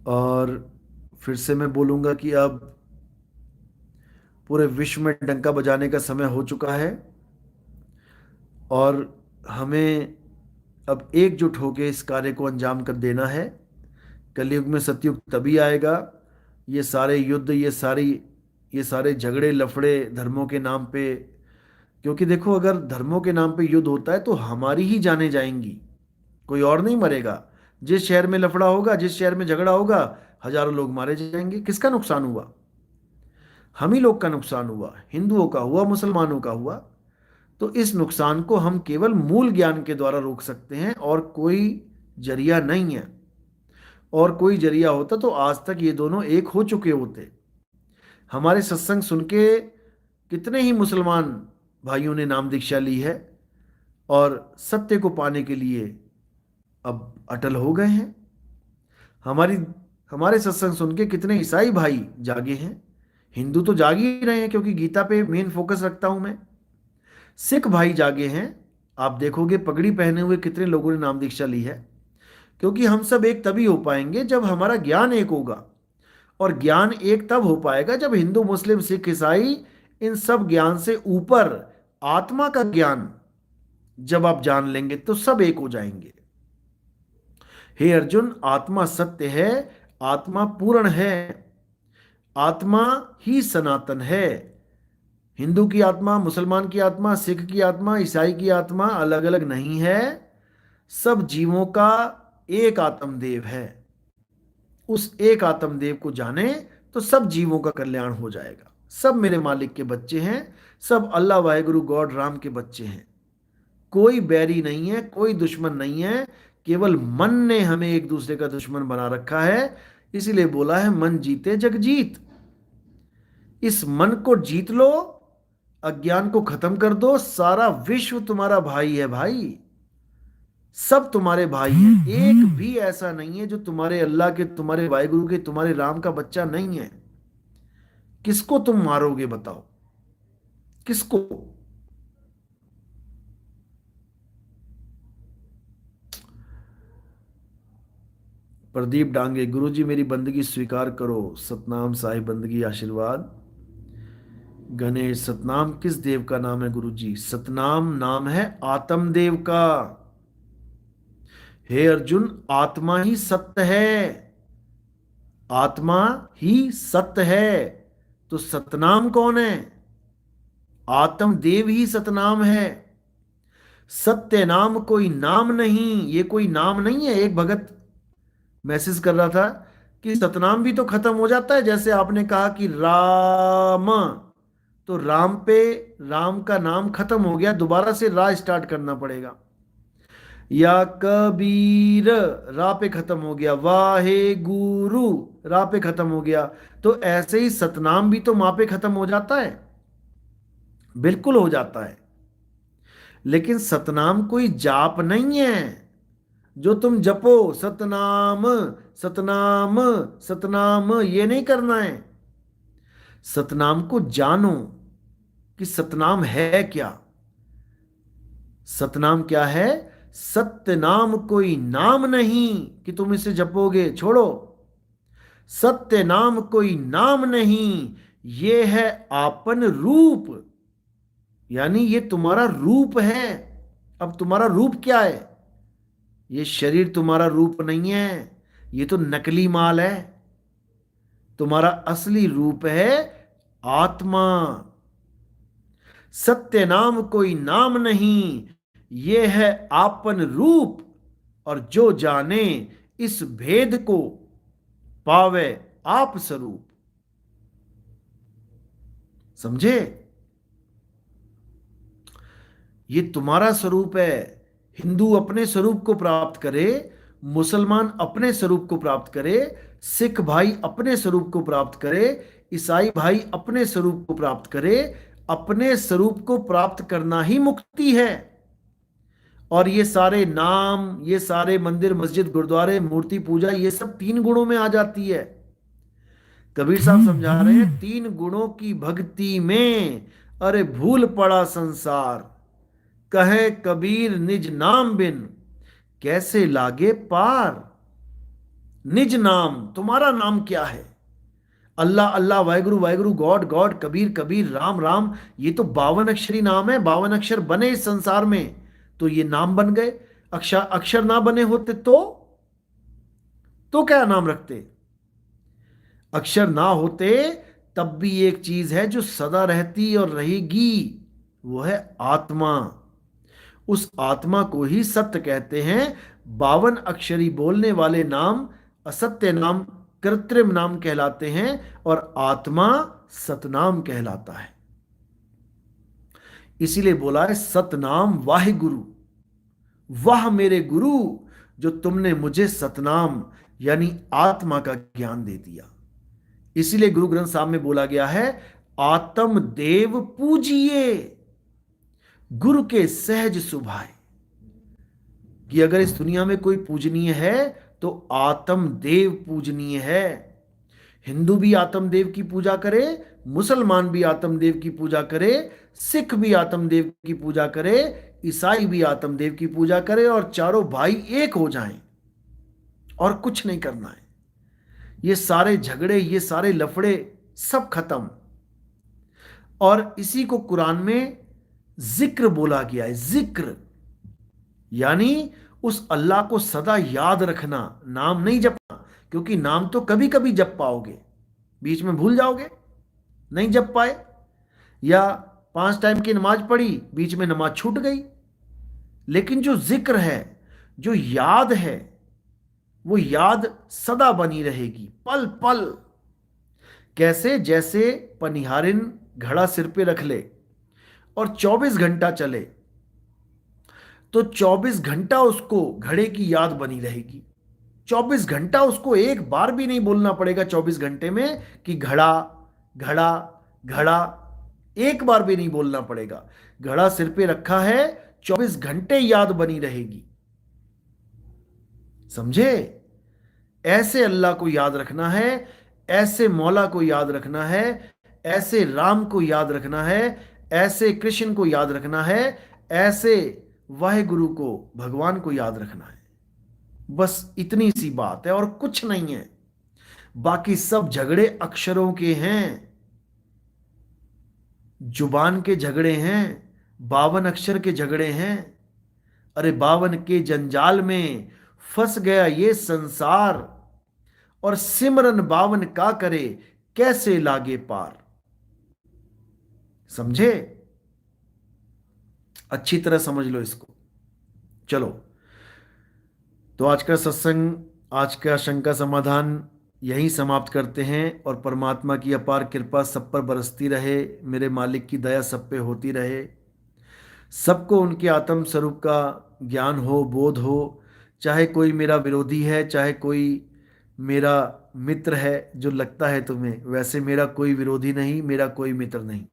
और फिर से मैं बोलूंगा कि अब पूरे विश्व में डंका बजाने का समय हो चुका है, और हमें अब एकजुट होकर इस कार्य को अंजाम कर देना है। कलयुग में सतयुग तभी आएगा, ये सारे युद्ध, ये सारे झगड़े लफड़े धर्मों के नाम पे, क्योंकि देखो अगर धर्मों के नाम पे युद्ध होता है तो हमारी ही जानें जाएंगी, कोई और नहीं मरेगा। जिस शहर में लफड़ा होगा, जिस शहर में झगड़ा होगा, हजारों लोग मारे जाएंगे, किसका नुकसान हुआ? हम ही लोग का नुकसान हुआ, हिंदुओं का हुआ, मुसलमानों का हुआ। तो इस नुकसान को हम केवल मूल ज्ञान के द्वारा रोक सकते हैं, और कोई जरिया नहीं है। और कोई जरिया होता तो आज तक ये दोनों एक हो चुके होते। हमारे सत्संग सुन के कितने ही मुसलमान भाइयों ने नाम दीक्षा ली है, और सत्य को पाने के लिए अब अटल हो गए हैं। हमारी हमारे सत्संग सुन के कितने ईसाई भाई जागे हैं। हिंदू तो जाग ही रहे हैं, क्योंकि गीता पे मेन फोकस रखता हूं मैं। सिख भाई जागे हैं, आप देखोगे पगड़ी पहने हुए कितने लोगों ने नाम दीक्षा ली है। क्योंकि हम सब एक तभी हो पाएंगे जब हमारा ज्ञान एक होगा, और ज्ञान एक तब हो पाएगा जब हिंदू मुस्लिम सिख ईसाई इन सब ज्ञान से ऊपर आत्मा का ज्ञान जब आप जान लेंगे तो सब एक हो जाएंगे। हे अर्जुन, आत्मा सत्य है, आत्मा पूर्ण है, आत्मा ही सनातन है। हिंदू की आत्मा, मुसलमान की आत्मा, सिख की आत्मा, ईसाई की आत्मा अलग अलग नहीं है, सब जीवों का एक आत्मदेव है। उस एक आत्मदेव को जाने तो सब जीवों का कल्याण हो जाएगा। सब मेरे मालिक के बच्चे हैं, सब अल्लाह वाहेगुरु गॉड राम के बच्चे हैं। कोई बैरी नहीं है, कोई दुश्मन नहीं है, केवल मन ने हमें एक दूसरे का दुश्मन बना रखा है। इसीलिए बोला है मन जीते जग जीत। इस मन को जीत लो, अज्ञान को खत्म कर दो, सारा विश्व तुम्हारा भाई है भाई। सब तुम्हारे भाई हैं, एक भी ऐसा नहीं है जो तुम्हारे अल्लाह के, तुम्हारे वाहिगुरु के, तुम्हारे राम का बच्चा नहीं है। किसको तुम मारोगे बताओ, किसको? प्रदीप डांगे, गुरुजी मेरी बंदगी स्वीकार करो, सतनाम साहिब बंदगी आशीर्वाद। गणेश, सतनाम किस देव का नाम है गुरुजी? सतनाम नाम है आत्मदेव का। हे अर्जुन, आत्मा ही सत्य है, आत्मा ही सत्य है। तो सतनाम कौन है? आत्म देव ही सतनाम है। सत्य नाम कोई नाम नहीं, ये कोई नाम नहीं है। एक भगत मैसेज कर रहा था कि सतनाम भी तो खत्म हो जाता है। जैसे आपने कहा कि राम, तो राम पे राम का नाम खत्म हो गया, दोबारा से रा स्टार्ट करना पड़ेगा। या कबीर, रा पे खत्म हो गया। वाहे गुरु, रा पे खत्म हो गया। तो ऐसे ही सतनाम भी तो मां पे खत्म हो जाता है, बिल्कुल हो जाता है। लेकिन सतनाम कोई जाप नहीं है जो तुम जपो सतनाम सतनाम सतनाम, ये नहीं करना है। सतनाम को जानो कि सतनाम है क्या। सतनाम क्या है? सत्य नाम कोई नाम नहीं कि तुम इसे जपोगे, छोड़ो। सत्य नाम कोई नाम नहीं, ये है आपन रूप। यानी ये तुम्हारा रूप है। अब तुम्हारा रूप क्या है? ये शरीर तुम्हारा रूप नहीं है, ये तो नकली माल है। तुम्हारा असली रूप है आत्मा। सत्य नाम कोई नाम नहीं, ये है आपन रूप। और जो जाने इस भेद को, पावे आप स्वरूप। समझे? ये तुम्हारा स्वरूप है। हिंदू अपने स्वरूप को प्राप्त करे, मुसलमान अपने स्वरूप को प्राप्त करे, सिख भाई अपने स्वरूप को प्राप्त करे, ईसाई भाई अपने स्वरूप को प्राप्त करे। अपने स्वरूप को प्राप्त करना ही मुक्ति है। और ये सारे नाम, ये सारे मंदिर मस्जिद गुरुद्वारे मूर्ति पूजा, ये सब 3 गुणों में आ जाती है। कबीर साहब समझा रहे हैं 3 गुणों की भक्ति में अरे भूल पड़ा संसार। कहे कबीर निज नाम बिन कैसे लागे पार। निज नाम, तुम्हारा नाम क्या है? अल्लाह अल्लाह, वाहिगुरु वाहिगुरु, गॉड गॉड, कबीर कबीर, राम राम। ये तो 52 अक्षरी नाम है। 52 अक्षर बने इस संसार में तो ये नाम बन गए। अक्षर अक्षर ना बने होते तो क्या नाम रखते? अक्षर ना होते तब भी एक चीज है जो सदा रहती और रहेगी, वो है आत्मा। उस आत्मा को ही सत्य कहते हैं। 52 अक्षरी बोलने वाले नाम असत्य नाम, कृत्रिम नाम कहलाते हैं, और आत्मा सतनाम कहलाता है। इसीलिए बोला है सतनाम वाहे गुरु। वाह मेरे गुरु, जो तुमने मुझे सतनाम यानी आत्मा का ज्ञान दे दिया। इसीलिए गुरु ग्रंथ साहब में बोला गया है आत्म देव पूजिए, गुरु के सहज सुभाए। कि अगर इस दुनिया में कोई पूजनीय है तो आत्म देव पूजनीय है। हिंदू भी आत्म देव की पूजा करे, मुसलमान भी आत्म देव की पूजा करे, सिख भी आत्म देव की पूजा करे, ईसाई भी आत्म देव की पूजा करे, और चारों भाई एक हो जाएं। और कुछ नहीं करना है। ये सारे झगड़े, ये सारे लफड़े सब खत्म। और इसी को कुरान में जिक्र बोला गया है। जिक्र यानी उस अल्लाह को सदा याद रखना, नाम नहीं जपना। क्योंकि नाम तो कभी कभी जप पाओगे, बीच में भूल जाओगे, नहीं जप पाए। या 5 टाइम की नमाज पढ़ी, बीच में नमाज छूट गई। लेकिन जो जिक्र है, जो याद है, वो याद सदा बनी रहेगी, पल पल। कैसे? जैसे पनिहारिन घड़ा सिर पे रख ले और 24 घंटा चले तो 24 घंटा उसको घड़े की याद बनी रहेगी। 24 घंटा उसको एक बार भी नहीं बोलना पड़ेगा 24 घंटे में कि घड़ा घड़ा घड़ा, एक बार भी नहीं बोलना पड़ेगा। घड़ा सिर पे रखा है, 24 घंटे याद बनी रहेगी। समझे? ऐसे अल्लाह को याद रखना है, ऐसे मौला को याद रखना है, ऐसे राम को याद रखना है, ऐसे कृष्ण को याद रखना है, ऐसे वाहिगुरु को, भगवान को याद रखना है। बस इतनी सी बात है और कुछ नहीं है। बाकी सब झगड़े अक्षरों के हैं, जुबान के झगड़े हैं, 52 अक्षर के झगड़े हैं। अरे 52 के जंजाल में फंस गया ये संसार, और सिमरन 52 का करे कैसे लागे पार। समझे? अच्छी तरह समझ लो इसको। चलो, तो आज का सत्संग, आज का शंका समाधान यहीं समाप्त करते हैं। और परमात्मा की अपार कृपा सब पर बरसती रहे, मेरे मालिक की दया सब पे होती रहे, सबको उनके आत्म स्वरूप का ज्ञान हो, बोध हो। चाहे कोई मेरा विरोधी है, चाहे कोई मेरा मित्र है, जो लगता है तुम्हें, वैसे मेरा कोई विरोधी नहीं, मेरा कोई मित्र नहीं।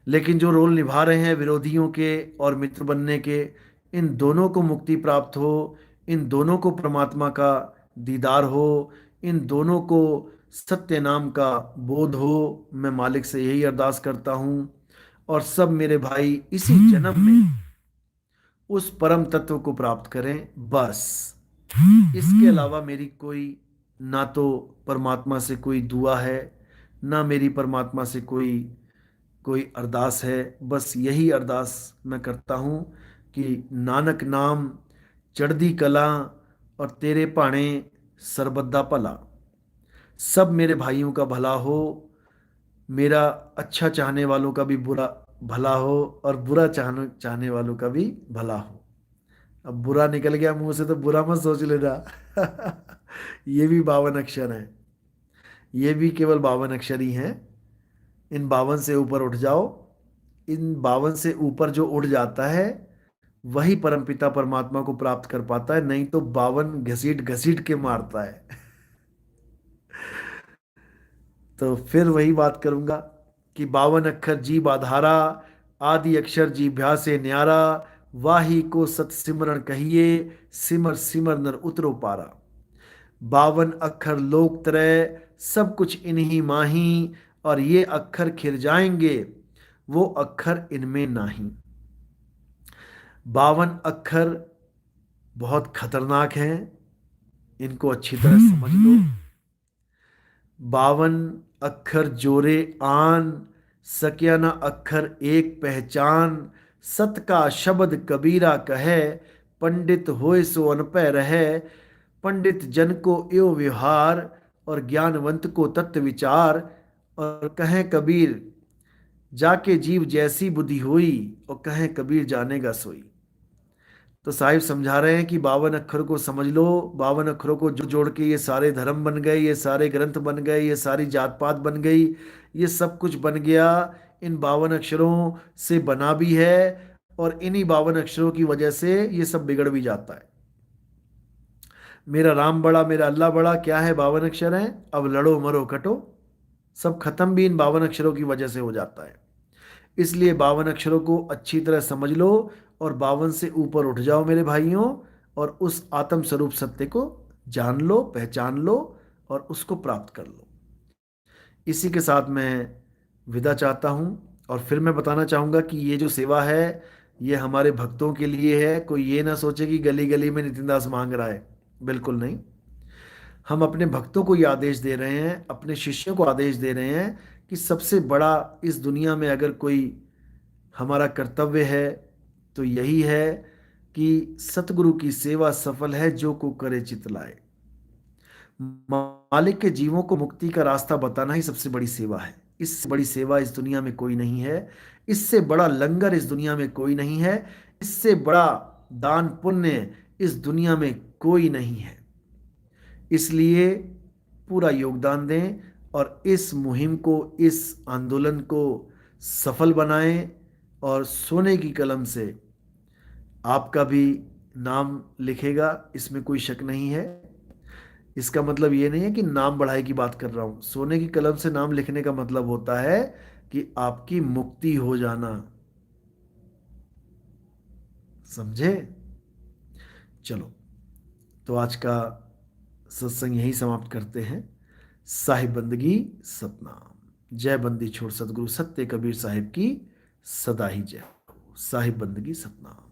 लेकिन जो रोल निभा रहे हैं विरोधियों के और मित्र बनने के, इन दोनों को मुक्ति प्राप्त हो, इन दोनों को परमात्मा का दीदार हो, इन दोनों को सत्य नाम का बोध हो। मैं मालिक से यही अरदास करता हूँ। और सब मेरे भाई इसी जन्म में उस परम तत्व को प्राप्त करें, बस। इसके अलावा मेरी कोई, ना तो परमात्मा से कोई दुआ है, ना मेरी परमात्मा से कोई कोई अरदास है। बस यही अरदास मैं करता हूँ कि नानक नाम चढ़दी कला और तेरे भाणे सरबद्दा भला। सब मेरे भाइयों का भला हो, मेरा अच्छा चाहने वालों का भी बुरा भला हो, और बुरा चाहने चाहने वालों का भी भला हो। अब बुरा निकल गया मुंह से तो बुरा मत सोच लेना। ये भी 52 अक्षर हैं, ये भी केवल 52 अक्षर ही हैं। इन 52 से ऊपर उठ जाओ। इन 52 से ऊपर जो उठ जाता है वही परमपिता परमात्मा को प्राप्त कर पाता है, नहीं तो 52 घसीट घसीट के मारता है। तो फिर वही बात करूंगा कि 52 अक्षर जी बाधारा, आदि अक्षर जी भ्या से न्यारा, वाही को सत सिमरन कहिए, सिमर सिमर नर उतरो पारा। 52 अक्षर लोक त्रय, सब कुछ इन्हीं माही, और ये अक्षर खिर जाएंगे, वो अक्षर इनमें नाही। 52 अक्षर बहुत खतरनाक हैं, इनको अच्छी तरह समझ लो। 52 अक्षर जोरे आन, सक्या न अक्षर एक पहचान। सत का शब्द कबीरा कहे, पंडित होए सो अनपढ़ रहे। पंडित जन को यो व्यवहार, और ज्ञानवंत को तत्व विचार। और कहें कबीर जाके जीव जैसी बुद्धि हुई, और कहें कबीर जानेगा सोई। तो साहिब समझा रहे हैं कि 52 अक्षर को समझ लो। 52 अक्षरों को जो जोड़ के ये सारे धर्म बन गए, ये सारे ग्रंथ बन गए, ये सारी जात पात बन गई, ये सब कुछ बन गया इन 52 अक्षरों से बना भी है। और इन्हीं 52 अक्षरों की वजह से ये सब बिगड़ भी जाता है। मेरा राम बड़ा, मेरा अल्लाह बड़ा, क्या है? 52 अक्षर हैं। अब लड़ो मरो कटो, सब खत्म भी इन 52 अक्षरों की वजह से हो जाता है। इसलिए 52 अक्षरों को अच्छी तरह समझ लो, और 52 से ऊपर उठ जाओ मेरे भाइयों, और उस आत्म स्वरूप सत्य को जान लो, पहचान लो, और उसको प्राप्त कर लो। इसी के साथ मैं विदा चाहता हूँ। और फिर मैं बताना चाहूँगा कि ये जो सेवा है ये हमारे भक्तों के लिए है। कोई ये ना सोचे कि गली गली में नितिन दास मांग रहा है, बिल्कुल नहीं। हम अपने भक्तों को ये आदेश दे रहे हैं, अपने शिष्यों को आदेश दे रहे हैं कि सबसे बड़ा इस दुनिया में अगर कोई हमारा कर्तव्य है तो यही है कि सतगुरु की सेवा सफल है जो को करे चित लाए। मालिक के जीवों को मुक्ति का रास्ता बताना ही सबसे बड़ी सेवा है। इससे बड़ी सेवा इस दुनिया में कोई नहीं है, इससे बड़ा लंगर इस दुनिया में कोई नहीं है, इससे बड़ा दान पुण्य इस दुनिया में कोई नहीं है। इसलिए पूरा योगदान दें और इस मुहिम को, इस आंदोलन को सफल बनाएं। और सोने की कलम से आपका भी नाम लिखेगा, इसमें कोई शक नहीं है। इसका मतलब ये नहीं है कि नाम बढ़ाई की बात कर रहा हूं। सोने की कलम से नाम लिखने का मतलब होता है कि आपकी मुक्ति हो जाना, समझे? चलो, तो आज का सत्संग यही समाप्त करते हैं। साहिब बंदगी सतनाम। जय बंदी छोड़ सतगुरु सत्य कबीर साहिब की सदा ही जय। साहिब बंदगी सतनाम।